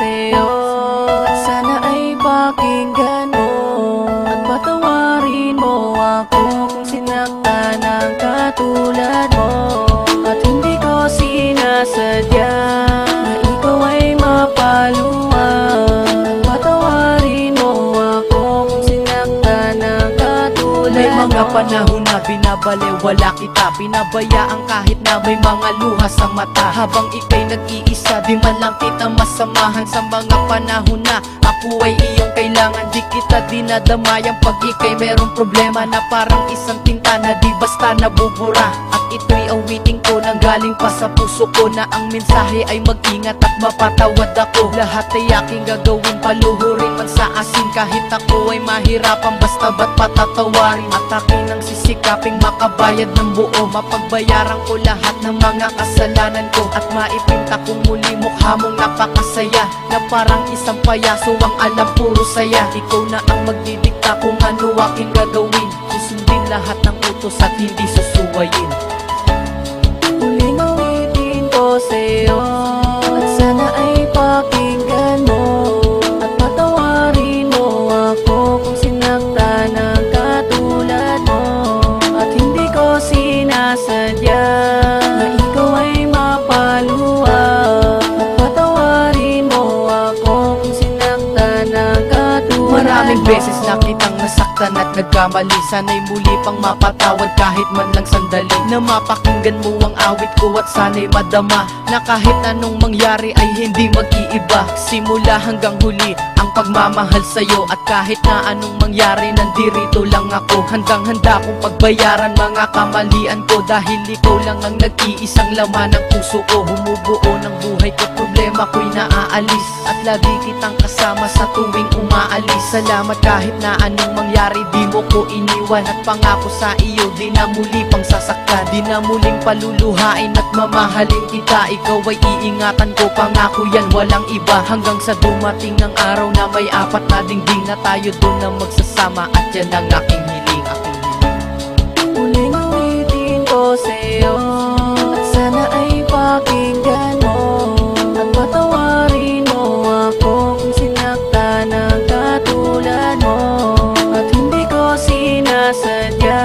sa'yo at sana ay pakinggan mo at patawarin mo ako kung sinaktan ang katulad mo. At hindi ko sinasadya na ikaw ay mapaluan. Patawarin mo ako kung sinaktan ang katulad mo. May mga panahon na binabaliwala kita, pinabayaan kahit na may mga luha sa mata. Habang ika'y nag-iisa, di man lang kita masamahan. Sa mga panahon na ako ay iyong kailangan, di kita dinadamayang pag ika'y merong problema na parang isang tinta na di basta nabubura. At ito'y awiting ko nang galing pa sa puso ko, na ang mensahe ay mag-ingat at mapatawad ako. Lahat ay aking gagawin, paluhurin man sa asin, kahit ako ay mahirapan, basta ba't patatawarin. At akin ang sisikaping makabayad ng buo, mapagbayaran ko lahat ng mga kasalanan ko, at maipinta kong muli mukha mong napakasaya, na parang isang payaso ang alam puro saya. Ikaw na ang magdidikta kung ano aking gagawin, susundin lahat ng utos at hindi susuwayin. Huling awitin ko sa'yo at sana ay pakinggan mo at patawarin mo ako kung sinaktan ang katulad mo. At hindi ko sinasadya na ikaw ay mapaluan. At patawarin mo ako kung sinaktan ang katulad mo. Maraming beses na kitang nasaktan at nagkamali, sana'y muli pang mapatawad kahit man lang sandali, na mapakinggan mo ang awit ko at sana'y madama na kahit anong mangyari ay hindi mag-iiba. Simula hanggang huli ang pagmamahal sa'yo, at kahit na anong mangyari nandirito lang ako. Handang handa kong pagbayaran mga kamalian ko, dahil ikaw lang ang nag-iisang laman ng puso ko. Humubuo ng buhay ko, problema ko'y naaalis, at lagi kitang kasama sa tuwing umaalis. Salamat kahit na anong mangyari, di mo ko iniwan, at pangako sa iyo di na muli pang sasaktan, di na muling paluluhain at mamahalin kita. Ikaw ay iingatan ko, pangako yan walang iba, hanggang sa dumating ang araw na may apat na dingding, na tayo doon na magsasama, at yan ang aking hiling, aking hiling. Huling awitin ko sa'yo at sana ay pakinggan mo at patawarin mo ako kung sinaktan ang katulad mo. At hindi ko sinasadya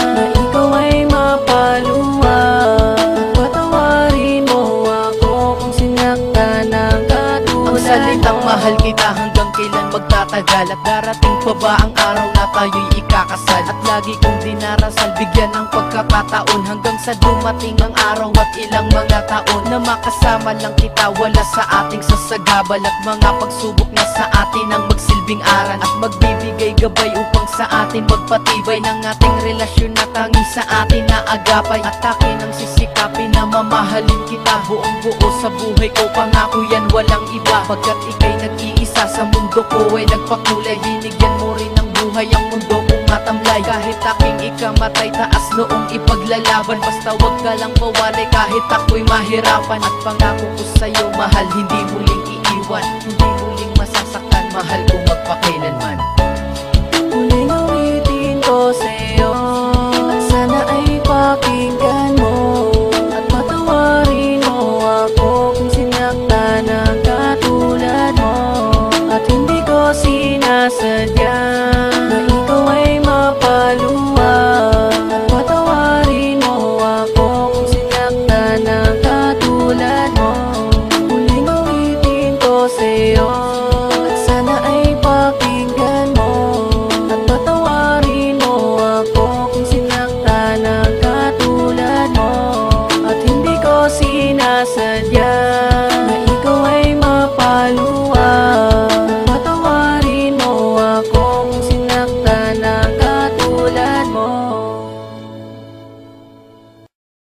na ikaw ay mapaluan. At patawarin mo ako kung sinaktan ang katulad mo. Ang salitang mahal kita hanggang kailan magtatagal, at darating pa ba ang araw na tayo'y ikakasal? At lagi kong dinarasal, bigyan ng pagkakataon, hanggang sa dumating ang araw at ilang mga taon, na makasama lang kita, wala sa ating sasagabal, at mga pagsubok na sa atin ang magsilbing aral, at magbibigay gabay upang sa atin magpatibay ng ating relasyon na tanging sa atin na agapay. At akin ang sisikapin na mamahalin kita buong buo sa buhay ko, pangako yan walang iba, pagkat ika'y nag-iisa sa mundo ko ay nagpakulay. Binigyan mo rin ng buhay ang mundo kong matamlay, kahit aking ikamatay taas noong ipaglalaban, basta wag ka lang mawalay kahit ako'y mahirapan. At pangako ko sa'yo mahal, hindi muling iiwan, hindi muling masasaktan, mahal ko magpakailanman. Huling awitin ko sa'yo